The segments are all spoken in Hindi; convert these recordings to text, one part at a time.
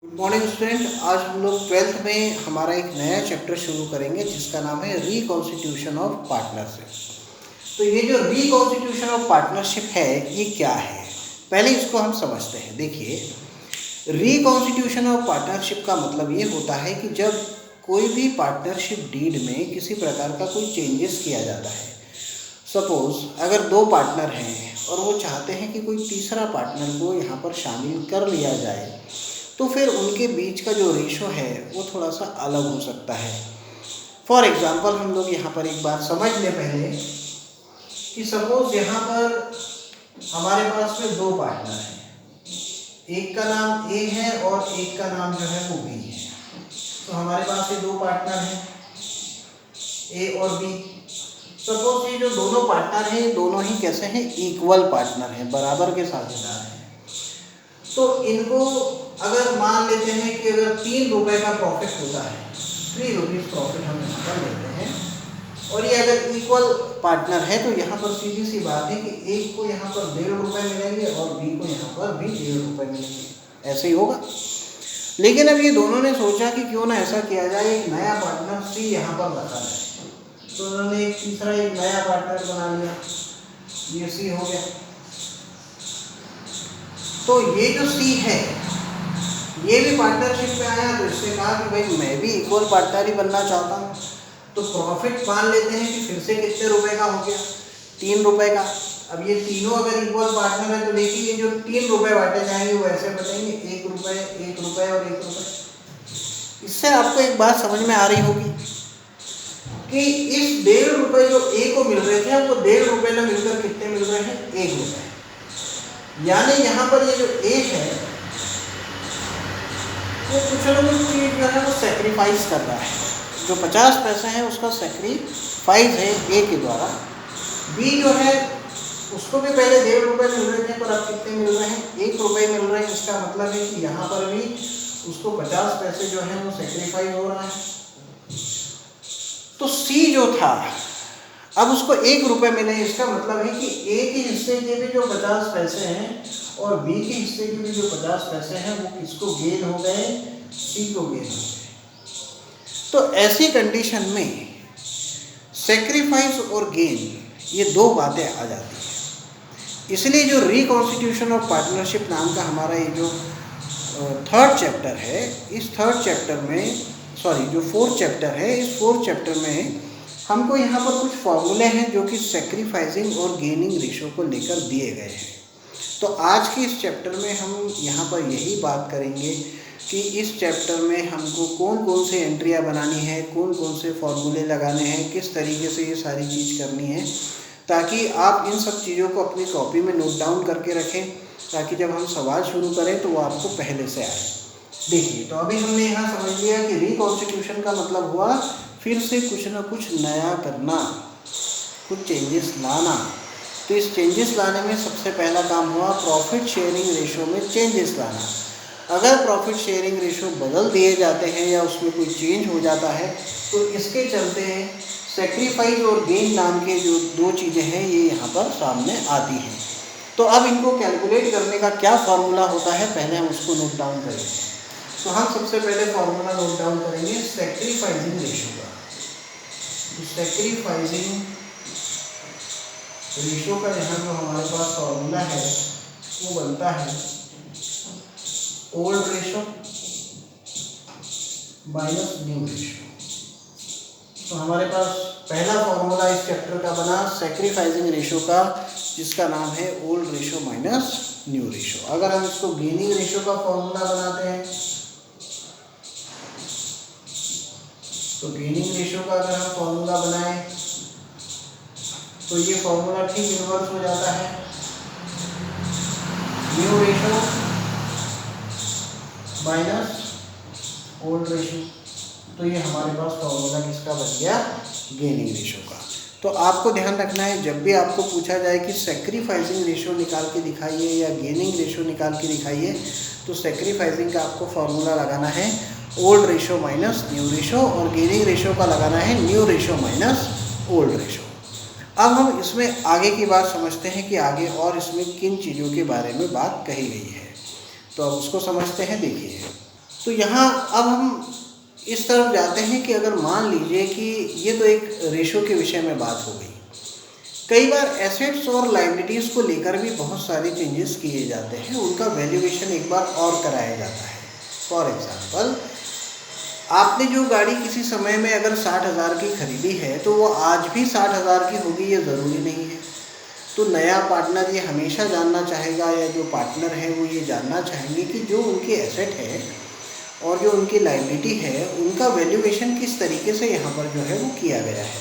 Good morning student. आज हम लोग 12th में हमारा एक नया चैप्टर शुरू करेंगे जिसका नाम है रिकॉन्स्टिट्यूशन ऑफ पार्टनरशिप। तो ये जो रिकॉन्स्टिट्यूशन ऑफ पार्टनरशिप है ये क्या है, पहले इसको हम समझते हैं। देखिए, रिकॉन्स्टिट्यूशन ऑफ पार्टनरशिप का मतलब ये होता है कि जब कोई भी पार्टनरशिप डीड में किसी प्रकार का कोई चेंजेस किया जाता है। सपोज़ अगर दो पार्टनर हैं और वो चाहते हैं कि कोई तीसरा पार्टनर को यहाँ पर शामिल कर लिया जाए, तो फिर उनके बीच का जो रेशो है वो थोड़ा सा अलग हो सकता है। फॉर एग्ज़ाम्पल हम लोग यहाँ पर एक बात समझ लें पहले कि सपोज़ यहाँ पर हमारे पास में दो पार्टनर हैं, एक का नाम ए है और एक का नाम जो है वो बी है। तो हमारे पास ये दो पार्टनर हैं ए और बी। सपोज ये जो दोनों पार्टनर हैं ये दोनों ही कैसे हैं, इक्वल पार्टनर हैं, बराबर के साझेदार हैं। तो इनको अगर मान लेते हैं कि अगर 3 रुपए का प्रॉफिट होता है, 3 रुपीज़ प्रॉफिट हम यहाँ पर लेते हैं, और ये अगर इक्वल पार्टनर है तो यहाँ पर सीधी सी बात है कि एक को यहाँ पर 1.5 रुपये मिलेंगे और बी को यहाँ पर भी 1.5 रुपये मिलेंगे। ऐसे ही होगा। लेकिन अब ये दोनों ने सोचा कि क्यों ना ऐसा किया जाए, एक नया पार्टनर सी यहाँ पर रखा जाए। तो उन्होंने एक तीसरा एक नया पार्टनर बना लिया, ये सी हो गया। तो ये जो सी है ये भी पार्टनरशिप में आया, तो इसने कहा कि भाई मैं भी इक्वल पार्टनर ही बनना चाहता हूँ। तो प्रॉफिट मान लेते हैं कि फिर से कितने रुपए का हो गया, 3 रुपए का। अब ये तीनों अगर इक्वल पार्टनर है तो देखिए ये जो 3 रुपए बांटे जाएंगे वो ऐसे बटेंगे, 1 रुपये, 1 रुपये और 1 रुपये। इससे आपको एक बात समझ में आ रही होगी कि इस 1.5 रुपये जो ए को मिल रहे थे वो 1.5 रुपये में मिलकर कितने मिल रहे हैं, 1 रुपये। यानी यहाँ पर ये जो ए है वो कुछ ना कुछ चीज़ जो है वो सेक्रीफाइस कर रहा है। जो 50 पैसे हैं उसका सेक्रीफाइस है ए के द्वारा। बी जो है उसको भी पहले 1.5 रुपये मिल रहे थे पर अब कितने मिल रहे हैं, 1 रुपये मिल रहे हैं। इसका मतलब है कि यहाँ पर भी उसको 50 पैसे जो है वो सेक्रीफाइस हो रहा है। तो सी जो था अब उसको 1 रुपये मिले, इसका मतलब है कि ए के हिस्से के भी जो 50 पैसे हैं और बी के हिस्से के भी जो 50 पैसे हैं वो किसको गेन हो गए, सी को गेन हो गए। तो ऐसी कंडीशन में सेक्रीफाइस और गेन ये दो बातें आ जाती हैं। इसलिए जो रिकॉन्स्टिट्यूशन ऑफ पार्टनरशिप नाम का हमारा ये जो 3rd चैप्टर है, इस 3rd चैप्टर में जो 4th चैप्टर है, इस 4th चैप्टर में हमको यहाँ पर कुछ फॉर्मूले हैं जो कि सेक्रीफाइसिंग और गेनिंग रेशो को लेकर दिए गए हैं। तो आज के इस चैप्टर में हम यहाँ पर यही बात करेंगे कि इस चैप्टर में हमको कौन कौन से एंट्रियाँ बनानी है, कौन कौन से फॉर्मूले लगाने हैं, किस तरीके से ये सारी चीज़ करनी है, ताकि आप इन सब चीज़ों को अपनी कॉपी में नोट डाउन करके रखें, ताकि जब हम सवाल शुरू करें तो वो आपको पहले से आए। देखिए, तो अभी हमने यहाँ समझ लिया कि रिकॉन्स्टिट्यूशन का मतलब हुआ फिर से कुछ ना कुछ नया करना, कुछ चेंजेस लाना। तो इस चेंजेस लाने में सबसे पहला काम हुआ प्रॉफिट शेयरिंग रेशो में चेंजेस लाना। अगर प्रॉफिट शेयरिंग रेशो बदल दिए जाते हैं या उसमें कोई चेंज हो जाता है तो इसके चलते सेक्रीफाइस और गेन नाम के जो दो चीज़ें हैं ये यहाँ पर सामने आती हैं। तो अब इनको कैलकुलेट करने का क्या फार्मूला होता है, पहले हम उसको नोट डाउन करेंगे। तो हम सबसे पहले फार्मूला नोट डाउन करेंगे सेक्रीफाइसिंग रेशो का। तो सेक्रीफाइसिंग रेशो का यहाँ जो हमारे पास फॉर्मूला है वो बनता है old ratio minus new ratio. तो हमारे पास पहला फॉर्मूला इस चैप्टर का बना सेक्रीफाइसिंग रेशो का, जिसका नाम है old ratio minus new ratio. अगर हम इसको गेनिंग रेशो का फॉर्मूला बनाते हैं तो गेनिंग रेशो का अगर हम फॉर्मूला बनाएं तो ये फॉर्मूला ठीक इन्वर्स हो जाता है new ratio minus old ratio. तो ये हमारे पास फॉर्मूला किसका बन गया, गेनिंग रेशो का। तो आपको ध्यान रखना है जब भी आपको पूछा जाए कि सेक्रीफाइसिंग रेशो निकाल के दिखाइए या गेनिंग रेशो निकाल के दिखाइए, तो सेक्रीफाइसिंग का आपको फॉर्मूला लगाना है old ratio minus new ratio और गेनिंग रेशो का लगाना है new ratio minus old ratio. अब हम इसमें आगे की बात समझते हैं कि आगे और इसमें किन चीज़ों के बारे में बात कही गई है। तो अब उसको समझते हैं। देखिए, तो यहाँ अब हम इस तरफ जाते हैं कि अगर मान लीजिए कि ये तो एक रेशो के विषय में बात हो गई। कई बार एसेट्स और लायबिलिटीज़ को लेकर भी बहुत सारे चेंजेस किए जाते हैं, उनका वैल्यूएशन एक बार और कराया जाता है। फॉर एग्जांपल, आपने जो गाड़ी किसी समय में अगर 60,000 की खरीदी है तो वो आज भी 60,000 की होगी, ये ज़रूरी नहीं है। तो नया पार्टनर ये हमेशा जानना चाहेगा, या जो पार्टनर है वो ये जानना चाहेंगे कि जो उनकी एसेट है और जो उनकी लायबिलिटी है उनका वैल्यूएशन किस तरीके से यहाँ पर जो है वो किया गया है।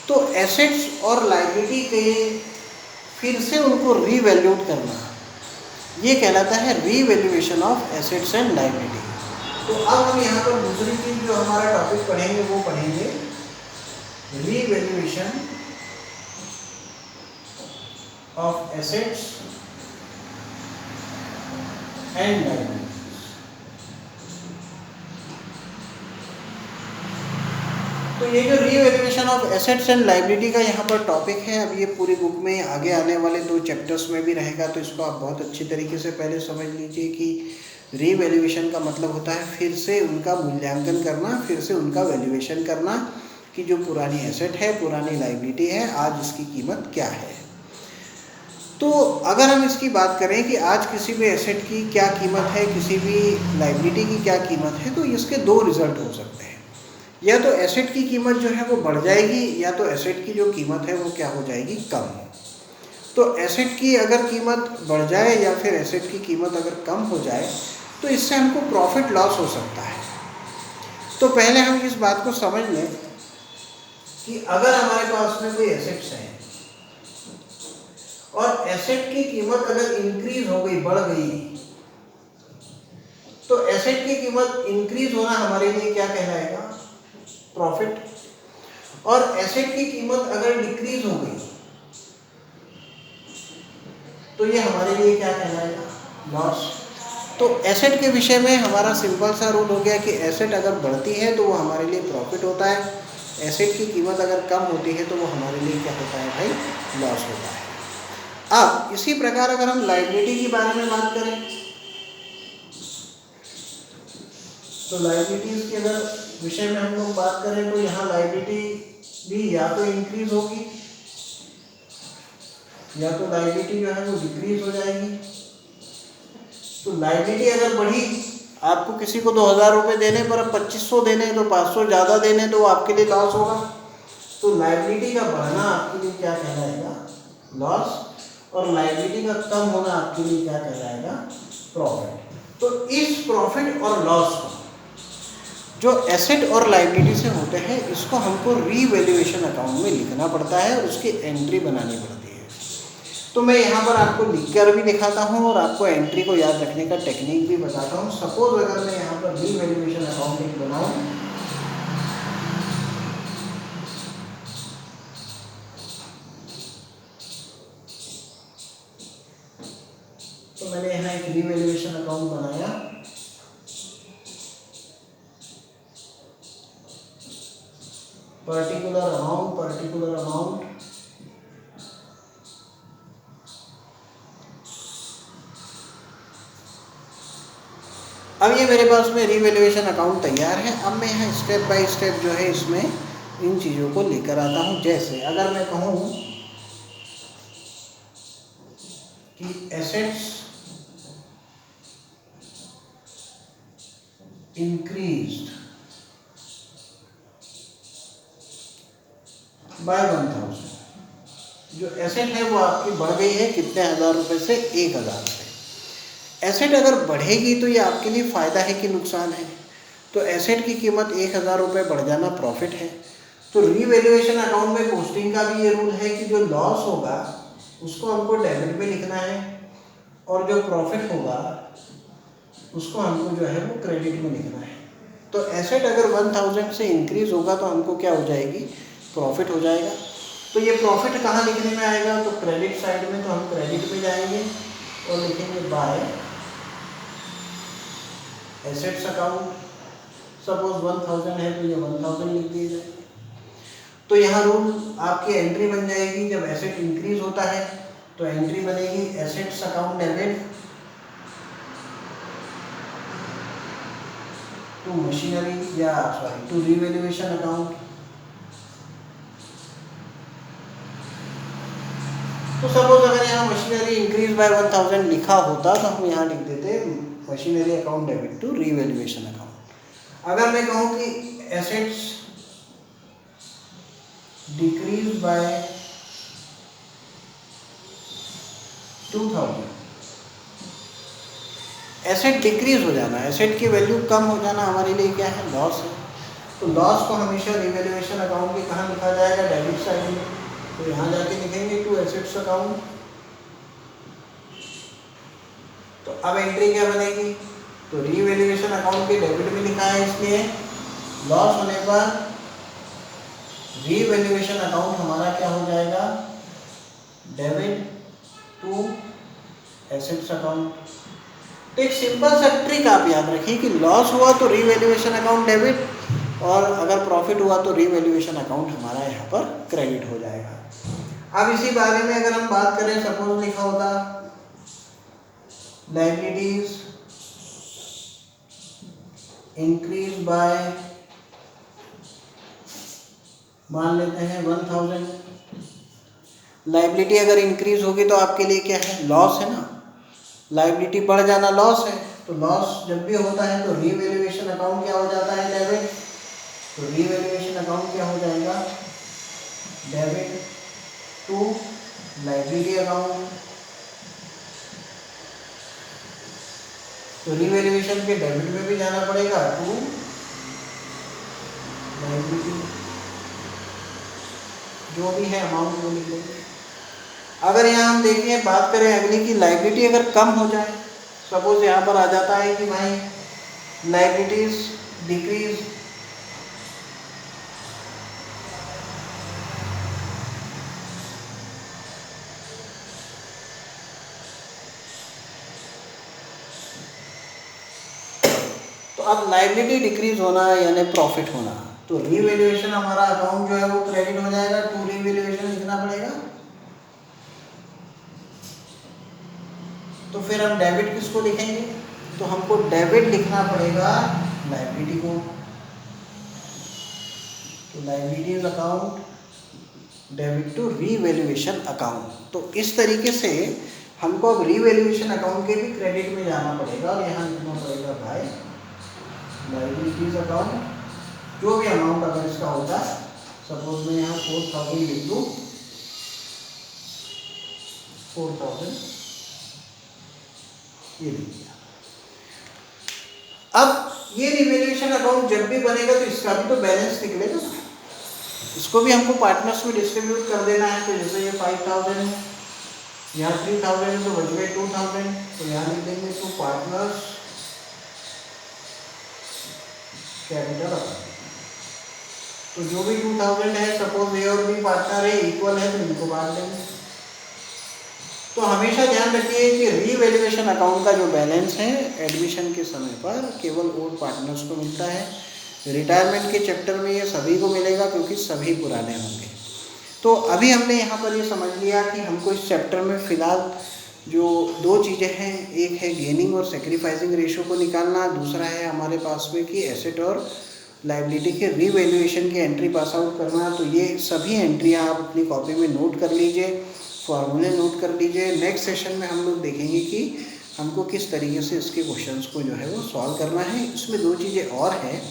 तो एसेट्स और लायबिलिटी के फिर से उनको रीवैल्यूट करना, ये कहलाता है revaluation of assets and liability. तो अब हम यहाँ पर दूसरी चीज़ जो हमारा टॉपिक पढ़ेंगे वो पढ़ेंगे revaluation of assets and liability. तो ये जो revaluation of assets and liability का यहाँ पर टॉपिक है, अब ये पूरी बुक में आगे आने वाले 2 चैप्टर्स में भी रहेगा, तो इसको आप बहुत अच्छी तरीके से पहले समझ लीजिए कि रीवैल्यूएशन का मतलब होता है फिर से उनका मूल्यांकन करना, फिर से उनका वैल्यूएशन करना कि जो पुरानी एसेट है, पुरानी लायबिलिटी है, आज इसकी कीमत क्या है। तो अगर हम इसकी बात करें कि आज किसी भी एसेट की क्या कीमत है, किसी भी लायबिलिटी की क्या कीमत है, तो इसके 2 रिजल्ट हो सकते हैं। या तो एसेट की कीमत जो है वो बढ़ जाएगी, या तो एसेट की जो कीमत है वो क्या हो जाएगी, कम। तो एसेट की अगर कीमत बढ़ जाए या फिर एसेट की कीमत अगर कम हो जाए तो इससे हमको प्रॉफिट लॉस हो सकता है। तो पहले हम इस बात को समझ लें कि अगर हमारे पास में कोई एसेट्स हैं और एसेट की कीमत अगर इंक्रीज हो गई, बढ़ गई, तो एसेट की कीमत इंक्रीज होना हमारे लिए क्या कहलाएगा, प्रॉफिट। और एसेट की कीमत अगर डिक्रीज हो गई तो ये हमारे लिए क्या कहलाएगा, लॉस। तो एसेट के विषय में हमारा सिंपल सा रूल हो गया कि एसेट अगर बढ़ती है तो वो हमारे लिए प्रॉफिट होता है, एसेट की कीमत अगर कम होती है तो वो हमारे लिए क्या होता है भाई, लॉस होता है। अब इसी प्रकार अगर हम लायबिलिटी के बारे में बात करें तो लायबिलिटीज के अगर विषय में हम लोग बात करें तो यहाँ लायबिलिटी भी या तो इंक्रीज होगी या तो लायबिलिटी जो है वो डिक्रीज हो जाएगी। तो लायबिलिटी अगर बढ़ी, आपको किसी को 2,000 रुपये देने पर अब 2,500 देने, तो 500 ज़्यादा देने, तो आपके लिए लॉस होगा। तो लायबिलिटी का बढ़ना आपके लिए क्या कहलाएगा, लॉस, और लायबिलिटी का कम होना आपके लिए क्या कहलाएगा, प्रॉफिट। तो इस प्रॉफिट और लॉस को जो एसेट और लायबिलिटी से होते हैं इसको हमको रीवैल्यूएशन अकाउंट में लिखना पड़ता है, उसकी एंट्री बनानी पड़ती है। तो मैं यहाँ पर आपको लिख कर भी दिखाता हूँ और आपको एंट्री को याद रखने का टेक्निक भी बताता हूँ। सपोज अगर मैं यहाँ पर रीवैल्यूएशन अकाउंट एक बनाऊँ, तो मैंने यहाँ एक रीवैल्यूएशन अकाउंट बनाया, पर्टिकुलर अमाउंट अब ये मेरे पास में रीवैल्यूएशन अकाउंट तैयार है। अब मैं यहाँ स्टेप बाय स्टेप जो है इसमें इन चीज़ों को लेकर आता हूँ। जैसे अगर मैं कहूँ कि एसेट्स इंक्रीज्ड बाय 1,000, जो एसेट है वो आपकी बढ़ गई है कितने हज़ार रुपये से, 1,000 रुपये। एसेट अगर बढ़ेगी तो ये आपके लिए फ़ायदा है कि नुकसान है। तो एसेट की कीमत 1,000 रुपये बढ़ जाना प्रॉफिट है। तो रीवैल्यूएशन अकाउंट में पोस्टिंग का भी ये रूल है कि जो लॉस होगा उसको हमको डेबिट में लिखना है और जो प्रॉफिट होगा उसको हमको जो है वो क्रेडिट में लिखना है। तो एसेट अगर 1,000 से इंक्रीज होगा तो हमको क्या हो जाएगी, प्रॉफिट हो जाएगा। तो ये प्रॉफिट कहाँ लिखने में आएगा, तो क्रेडिट साइड में। तो हम क्रेडिट में जाएंगे और लिखेंगे बाय एसेट्स अकाउंट। सपोज 1,000 है तो ये 1,000 लिख दिए जाएंगे। तो यहाँ रूल आपकी एंट्री बन जाएगी, जब एसेट इंक्रीज होता है तो एंट्री बनेगी assets account debit to machinery या सॉरी टू रीवैल्यूएशन अकाउंट। तो सपोज अगर यहाँ मशीनरी इंक्रीज बाय 1000 लिखा होता तो हम यहाँ लिख देते machinery account debit to revaluation account. अगर मैं कहूँ कि assets decrease by 2000, asset decrease हो जाना, एसेट की वैल्यू कम हो जाना हमारे लिए क्या है, लॉस है। तो लॉस को हमेशा रीवैल्यूएशन अकाउंट के कहाँ लिखा जाएगा, डेबिट साइड में। तो यहाँ जाके लिखेंगे टू एसेट्स अकाउंट। तो अब एंट्री क्या बनेगी, तो रीवैल्यूएशन अकाउंट के डेबिट में लिखा है, इसलिए लॉस होने पर रीवैल्यूएशन अकाउंट हमारा क्या हो जाएगा, डेबिट टू एसेट्स अकाउंट। तो एक सिंपल सा ट्रिक आप याद रखिए कि लॉस हुआ तो रीवैल्यूएशन अकाउंट डेबिट, और अगर प्रॉफिट हुआ तो रीवैल्यूएशन अकाउंट हमारा यहाँ पर क्रेडिट हो जाएगा। अब इसी बारे में अगर हम बात करें, सपोज लिखा होता लायबिलिटीज इंक्रीज बाय, मान लेते हैं 1000। लायबिलिटी अगर इंक्रीज होगी तो आपके लिए क्या है, लॉस है ना, लायबिलिटी बढ़ जाना लॉस है। तो लॉस जब भी होता है तो रीवैल्यूएशन अकाउंट क्या हो जाता है, डेबिट। तो रीवैल्यूएशन अकाउंट क्या हो जाएगा, डेबिट टू लायबिलिटी अकाउंट। तो रीवैल्यूएशन के डेबिट में भी जाना पड़ेगा, टू लायबिलिटी, जो भी है अमाउंट वो लिख लेंगे। अगर यहाँ हम देखें, बात करें अगली की, लायबिलिटी अगर कम हो जाए, सपोज यहाँ पर आ जाता है कि भाई लायबिलिटीज डिक्रीज, तो अब लायबिलिटी डिक्रीज होना यानी प्रॉफिट होना, तो रीवैल्यूएशन हमारा अकाउंट जो है वो क्रेडिट हो जाएगा, टू रीवैल्यूएशन लिखना पड़ेगा। तो फिर हम डेबिट किसको लिखेंगे, तो हमको डेबिट लिखना पड़ेगा लायबिलिटी को। तो liabilities account debit to revaluation account. तो इस तरीके से हमको अब रीवैल्यूएशन अकाउंट के भी क्रेडिट में जाना पड़ेगा, और यहाँ लिखना पड़ेगा बाय लायबिलिटीज अकाउंट। जो भी अमाउंट अगर इसका होता है, सपोज मैं यहाँ 4000 लिख दूँ, 4000 ये लिख दिया। अब ये रीवैल्यूएशन अकाउंट जब भी बनेगा तो इसका भी तो बैलेंस निकलेगा, इसको भी हमको पार्टनर्स में डिस्ट्रीब्यूट कर देना है। तो जैसे ये 5000 है, यहाँ 3000 है, तो बच गए 2000। तो यहाँ लिख देंगे टू पार्टनर्स कैपिटल अकाउंट। तो जो भी 2000 है, सपोज ए और बी पार्टनर है, इक्वल है, तो इनको बांट देंगे। तो हमेशा ध्यान रखिए कि रीवैल्यूएशन अकाउंट का जो बैलेंस है एडमिशन के समय पर केवल ओल्ड पार्टनर्स को मिलता है। रिटायरमेंट के चैप्टर में ये सभी को मिलेगा क्योंकि सभी पुराने होंगे। तो अभी हमने यहाँ पर ये समझ लिया कि हमको इस चैप्टर में फ़िलहाल जो दो चीज़ें हैं, एक है गेनिंग और सेक्रीफाइसिंग रेशो को निकालना, दूसरा है हमारे पास में कि एसेट और लायबिलिटी के रीवैल्यूएशन की एंट्री पास आउट करना। तो ये सभी एंट्रियाँ आप अपनी कॉपी में नोट कर लीजिए, फॉर्मूले नोट कर लीजिए। नेक्स्ट सेशन में हम लोग देखेंगे कि हमको किस तरीके से इसके क्वेश्चंस को जो है वो सॉल्व करना है। इसमें दो चीज़ें और हैं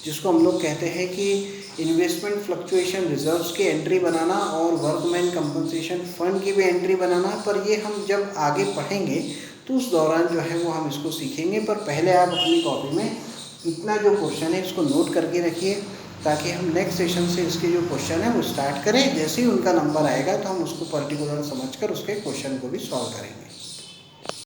जिसको हम लोग कहते हैं कि इन्वेस्टमेंट फ्लक्चुएशन रिजर्व्स की एंट्री बनाना और वर्कमैन कंपनसेशन फंड की भी एंट्री बनाना। पर ये हम जब आगे पढ़ेंगे तो उस दौरान जो है वो हम इसको सीखेंगे। पर पहले आप अपनी कॉपी में इतना जो क्वेश्चन है इसको नोट करके रखिए, ताकि हम नेक्स्ट सेशन से इसके जो क्वेश्चन है वो स्टार्ट करें। जैसे ही उनका नंबर आएगा तो हम उसको पर्टिकुलर समझकर उसके क्वेश्चन को भी सॉल्व करेंगे।